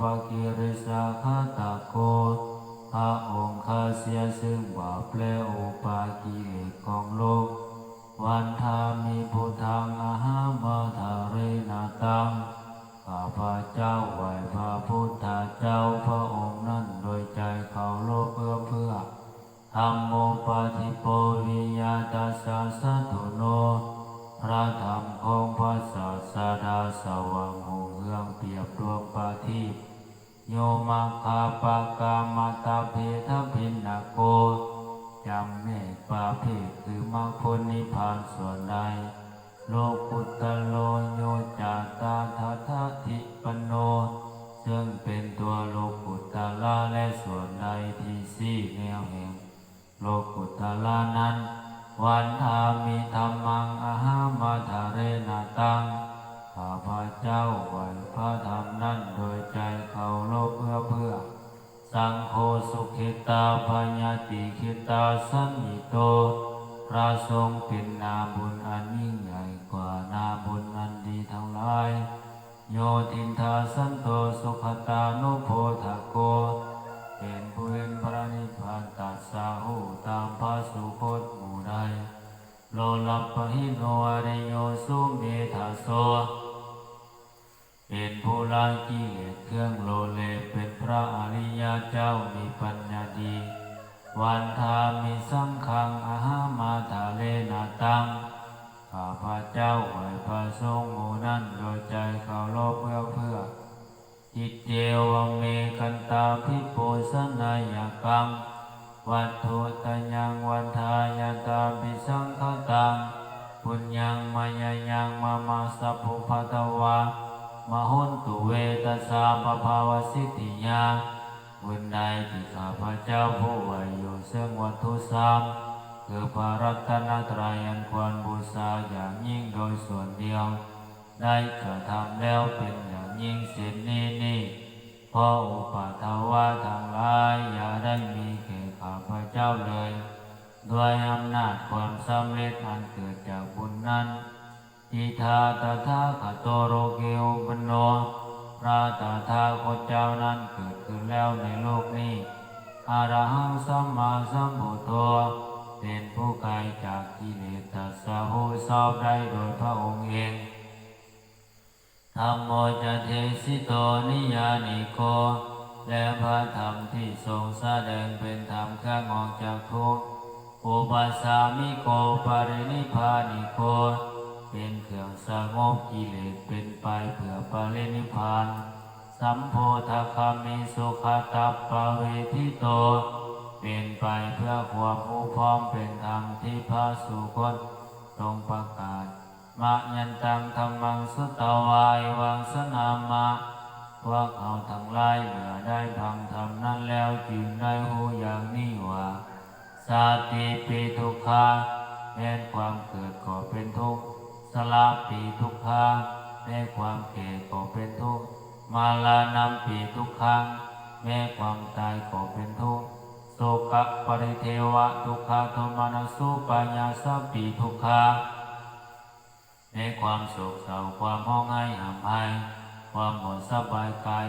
ปกิริสาคตะโกพระองค์ข้าเสียซึ่งบาปและอุปากิเลสของโลกวันทามิพุทธังอาหามาทาเรนาตังข้าพระเจ้าไหวพระพุทธเจ้าพระองค์นั้นโดยใจเขาโลภเพื่อธัมโมปาทิโปวิยาตัสสะสัตถุโนพระธรรมของพระศาสดาสว่างหูเฮืองเปรียบดวงประทีปโยมัคคาปะกามตาเพทพินนาโกจำเนกประเภทคือมรรคผลนิพพานส่วนใดโลกุตตโลโยจาตาทัทธิปโนซึ่งเป็นตัวโลกุตตละและส่วนใดที่สี่แนวแห่งโลกุตตละนั้นวันทามิธรรมังอาหามาทาเรนาตังข้าพระเจ้าไหวพระธรรมนั้นโดยใจเขาโลภเพื่อสังโฆสุขิตาปัญญาติขิตาสัมมิโตพระทรงเป็นนาบุญอันยิ่งใหญ่กว่านาบุญอันดีทั้งหลายโยตินทาสันโตสุขตานุโพธโกเป็นผู้เห็นพระนิพพานตัสสาหูตามพระสุคตหมู่ใดโลลัปปะหิโนอริโยสุเมธาโสเป็นผู้ละกิเลสเครื่องโลเลเป็นพระอริยเจ้ามีปัญญาดีวันทามิสังฆังอาหามาทาเลนาตังข้าพระเจ้าไหวพระสงฆ์หมู่นั้นโดยใจเขาโลภเพื่อจิตเจวเมกันตาภิปุสนายกังวัตถุตยังวันทายตาภิสังฆตังปุญญังมายายังมาสัพพุพัตวามหุนตุเวตัสสะปภาวสิทธิยาบุญใดที่ข้าพระเจ้าผู้ไหวอยู่ซึ่งวัตถุสามคือพระรัตนตรัยอันควรบูชาอย่างยิ่งโดยส่วนเดียวได้กระทำแล้วเป็นอย่างยิ่งสิ้นนี้เพราะอุปาทวะทั้งหลายอย่าได้มีแก่ข้าพระเจ้าเลยด้วยอำนาจความสำเร็จอันเกิดจากบุญนั้นอิทาตถาคโตโรเกอุปโนพระตถาคตเจ้านั้นเกิดขึ้นแล้วในโลกนี้อรหังสัมมาสัมพุทโธเป็นผู้ไกลจากกิเลสตัสสะผู้ชอบได้โดยพระองค์เองธัมโมจะเทสิโตนิยานิโกและพระธรรมที่ทรงแสดงเป็นธรรมเครื่องออกจากทุกข์อุปัสสามิโกปรินิพพานิโกเป็นเครื่องสงบกิเลสเป็นไปเพื่อปรินิพพานสัมโพธคามิสุขตัปปะเวทิโตเป็นไปเพื่อความผู้พร้อมเป็นธรรมที่พระสุคตทรงประกาศมะยันตังธัมมังสุตวายวังสนามะว่าเขาทั้งหลายเมื่อได้ฟังธรรมนั้นแล้วจึงได้รู้อย่างนี้ว่าสาติปิทุกขาแม้ความเกิดก็เป็นทุกข์สลาปิทุกขาแม้ความแก่ก็เป็นทุกข์มาลานัมปิทุกขังแม้ความตายก็เป็นทุกข์โสกปริเทวะทุกขโทมนัสสุปัญญาสัพพิทุกขาในความโศกเศร้าความห้องไห้ห่ำไห้ความหมดสบายกาย